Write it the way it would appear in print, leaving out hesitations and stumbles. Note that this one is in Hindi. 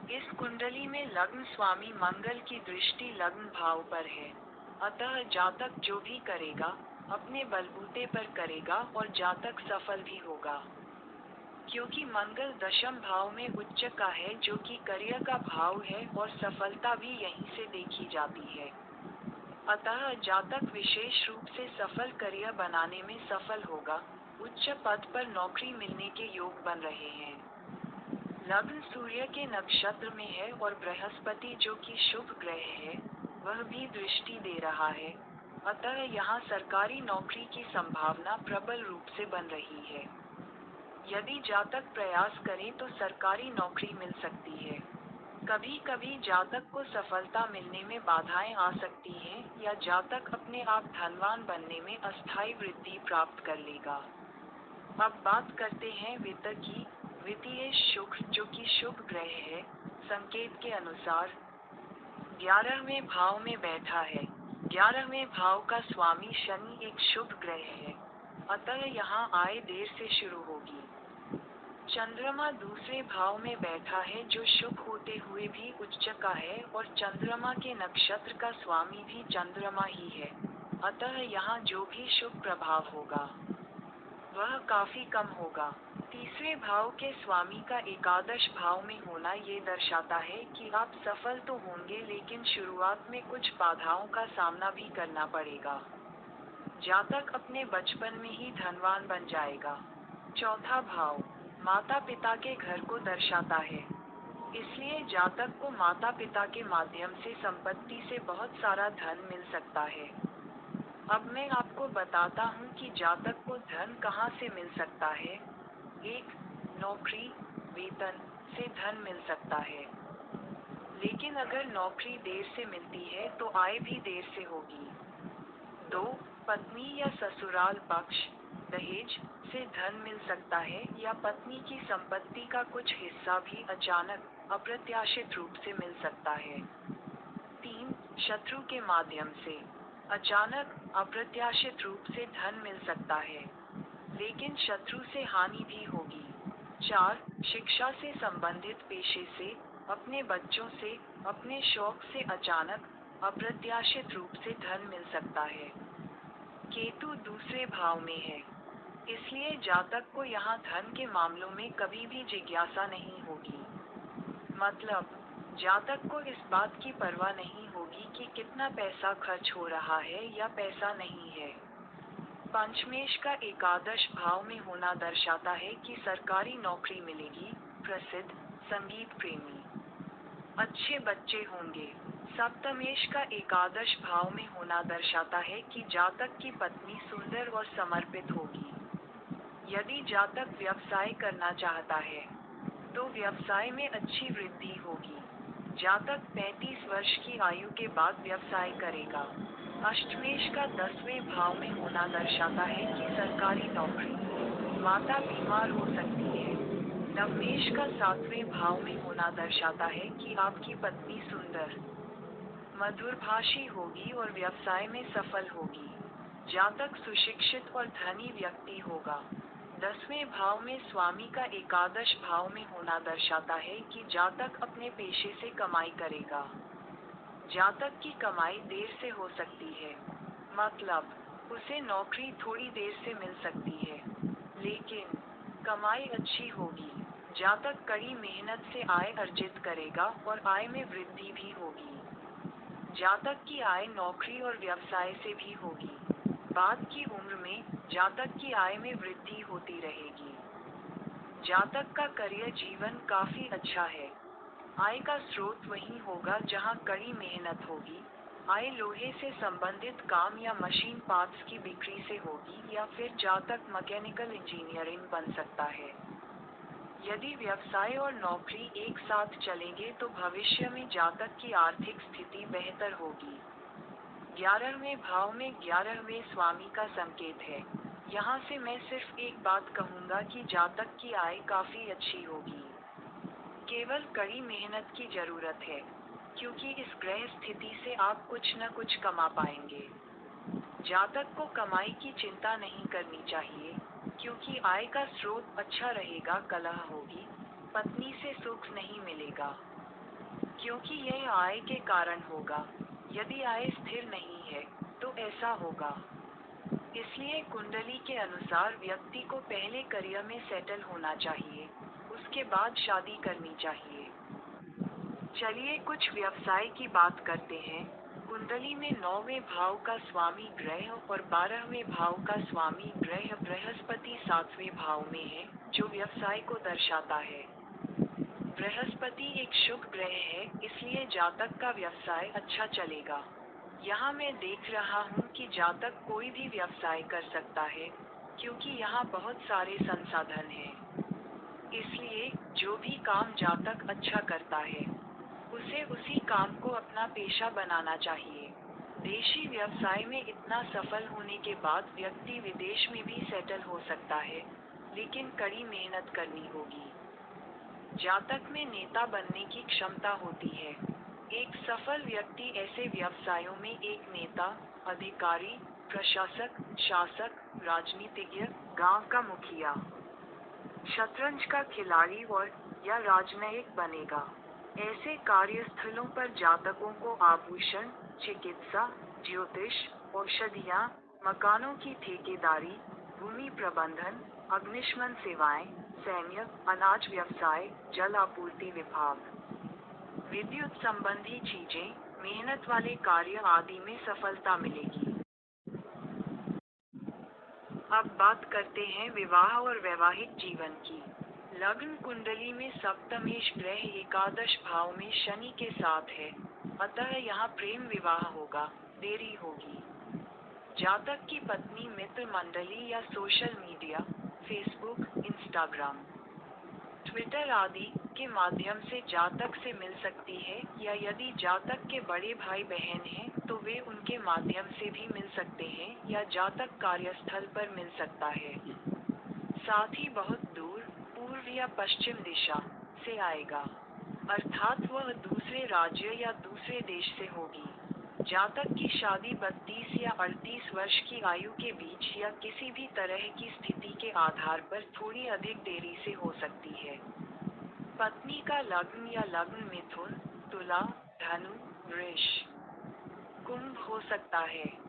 इस कुंडली में लग्न स्वामी मंगल की दृष्टि लग्न भाव पर है, अतः जातक जो भी करेगा अपने बलबूते पर करेगा और जातक सफल भी होगा। क्योंकि मंगल दशम भाव में उच्च का है जो कि करियर का भाव है और सफलता भी यहीं से देखी जाती है। अतः जातक विशेष रूप से सफल करियर बनाने में सफल होगा, उच्च पद पर नौकरी मिलने के योग बन रहे हैं। लग्न सूर्य के नक्षत्र में है और बृहस्पति जो कि शुभ ग्रह है वह भी दृष्टि दे रहा है, अतः यहाँ सरकारी नौकरी की संभावना प्रबल रूप से बन रही है। यदि जातक प्रयास करें तो सरकारी नौकरी मिल सकती है। कभी कभी जातक को सफलता मिलने में बाधाएं आ सकती हैं या जातक अपने आप धनवान बनने में अस्थायी वृद्धि प्राप्त कर लेगा। अब बात करते हैं वित्त की। वित्तीय शुक्र जो कि शुभ ग्रह है, संकेत के अनुसार 11वें भाव में बैठा है। 11वें भाव का स्वामी शनि एक शुभ ग्रह है, अतः यहाँ आय देर से शुरू होगी। चंद्रमा दूसरे भाव में बैठा है जो शुभ होते हुए भी उच्च का है और चंद्रमा के नक्षत्र का स्वामी भी चंद्रमा ही है, अतः यहाँ जो भी शुभ प्रभाव होगा वह काफी कम होगा। तीसरे भाव के स्वामी का एकादश भाव में होना ये दर्शाता है कि आप सफल तो होंगे लेकिन शुरुआत में कुछ बाधाओं का सामना भी करना पड़ेगा। जातक अपने बचपन में ही धनवान बन जाएगा। चौथा भाव माता पिता के घर को दर्शाता है, इसलिए जातक को माता पिता के माध्यम से संपत्ति से बहुत सारा धन मिल सकता है। अब मैं आपको बताता हूँ कि जातक को धन कहाँ से मिल सकता है। 1. नौकरी, वेतन से धन मिल सकता है, लेकिन अगर नौकरी देर से मिलती है तो आय भी देर से होगी। 2. पत्नी या ससुराल पक्ष, दहेज से धन मिल सकता है या पत्नी की संपत्ति का कुछ हिस्सा भी अचानक अप्रत्याशित रूप से मिल सकता है। 3. शत्रु के माध्यम से अचानक अप्रत्याशित रूप से धन मिल सकता है, लेकिन शत्रु से हानि भी होगी। 4. शिक्षा से संबंधित पेशे से, अपने बच्चों से, अपने शौक से अचानक अप्रत्याशित रूप से धन मिल सकता है। केतु दूसरे भाव में है, इसलिए जातक को यहाँ धन के मामलों में कभी भी जिज्ञासा नहीं होगी। मतलब जातक को इस बात की परवाह नहीं होगी कि कितना पैसा खर्च हो रहा है या पैसा नहीं है। पंचमेश का एकादश भाव में होना दर्शाता है कि सरकारी नौकरी मिलेगी। प्रसिद्ध संगीत प्रेमी अच्छे बच्चे होंगे। सप्तमेश का एकादश भाव में होना दर्शाता है कि जातक की पत्नी सुंदर और समर्पित होगी। यदि जातक व्यवसाय करना चाहता है तो व्यवसाय में अच्छी वृद्धि होगी। जातक 35 वर्ष की आयु के बाद व्यवसाय करेगा। अष्टमेश का 10वें भाव में होना दर्शाता है कि सरकारी नौकरी, माता बीमार हो सकती है। नवमेश का 7वें भाव में होना दर्शाता है कि आपकी पत्नी सुंदर, मधुरभाषी होगी और व्यवसाय में सफल होगी। जातक सुशिक्षित और धनी व्यक्ति होगा। 10वें भाव में स्वामी का एकादश भाव में होना दर्शाता है कि जातक अपने पेशे से कमाई करेगा। जातक की कमाई देर से हो सकती है, मतलब उसे नौकरी थोड़ी देर से मिल सकती है, लेकिन कमाई अच्छी होगी। जातक कड़ी मेहनत से आय अर्जित करेगा और आय में वृद्धि भी होगी। जातक की आय नौकरी और व्यवसाय से भी होगी। बाद की उम्र में जातक की आय में वृद्धि होती रहेगी। जातक का करियर जीवन काफी अच्छा है। आय का स्रोत वही होगा जहां कड़ी मेहनत होगी। आय लोहे से संबंधित काम या मशीन पार्ट्स की बिक्री से होगी या फिर जातक मैकेनिकल इंजीनियरिंग बन सकता है। यदि व्यवसाय और नौकरी एक साथ चलेंगे तो भविष्य में जातक की आर्थिक स्थिति बेहतर होगी। 11वें भाव में 11वें स्वामी का संकेत है। यहाँ से मैं सिर्फ एक बात कहूँगा कि जातक की आय काफी अच्छी होगी। केवल कड़ी मेहनत की जरूरत है, क्योंकि इस ग्रह स्थिति से आप कुछ न कुछ कमा पाएंगे। जातक को कमाई की चिंता नहीं करनी चाहिए, क्योंकि आय का स्रोत अच्छा रहेगा। कलह होगी, पत्नी से सुख नहीं मिलेगा। क्योंकि यह आय के कारण होगा। यदि आय स्थिर नहीं है, तो ऐसा होगा। इसलिए कुंडली के अनुसार व्यक्ति को पहले करियर में सेटल होना चाहिए, उसके बाद शादी करनी चाहिए। चलिए कुछ व्यवसाय की बात करते हैं। कुंडली में 9वें भाव का स्वामी ग्रह और 12वें भाव का स्वामी ग्रह बृहस्पति 7वें भाव में है, जो व्यवसाय को दर्शाता है। बृहस्पति एक शुभ ग्रह है, इसलिए जातक का व्यवसाय अच्छा चलेगा। यहाँ मैं देख रहा हूँ कि जातक कोई भी व्यवसाय कर सकता है, क्योंकि यहाँ बहुत सारे संसाधन हैं। इसलिए जो भी काम जातक अच्छा करता है, उसे उसी काम को अपना पेशा बनाना चाहिए। देशी व्यवसाय में इतना सफल होने के बाद व्यक्ति विदेश में भी सेटल हो सकता है, लेकिन कड़ी मेहनत करनी होगी। जातक में नेता बनने की क्षमता होती है। एक सफल व्यक्ति ऐसे व्यवसायों में एक नेता, अधिकारी, प्रशासक, शासक, राजनीतिज्ञ, गांव का मुखिया, शतरंज का खिलाड़ी और या राजनयिक बनेगा। ऐसे कार्यस्थलों पर जातकों को आभूषण, चिकित्सा, ज्योतिष, औषधियाँ, मकानों की ठेकेदारी, भूमि प्रबंधन, अग्निशमन सेवाएं, सैन्य, अनाज व्यवसाय, जल आपूर्ति विभाग, विद्युत संबंधी चीजें, मेहनत वाले कार्य आदि में सफलता मिलेगी। अब बात करते हैं विवाह और वैवाहिक जीवन की। लग्न कुंडली में सप्तमेश ग्रह एकादश भाव में शनि के साथ है, अतः यहाँ प्रेम विवाह होगा, देरी होगी। जातक की पत्नी मित्र मंडली या social media, Facebook, Instagram, Twitter आदि के माध्यम से जातक से मिल सकती है, या यदि जातक के बड़े भाई बहन हैं, तो वे उनके माध्यम से भी मिल सकते हैं, या जातक कार्यस्थल पर मिल सकता है। साथ ही बहुत दूर, पूर्व या पश्चिम दिशा से आएगा, अर्थात वह दूसरे राज्य या दूसरे देश से होगी। जातक की शादी 32 या 38 वर्ष की आयु के बीच या किसी भी तरह की स्थिति के आधार पर थोड़ी अधिक देरी से हो सकती है। पत्नी का लग्न या लग्न मिथुन, तुला, धनु, वृष, कुंभ हो सकता है।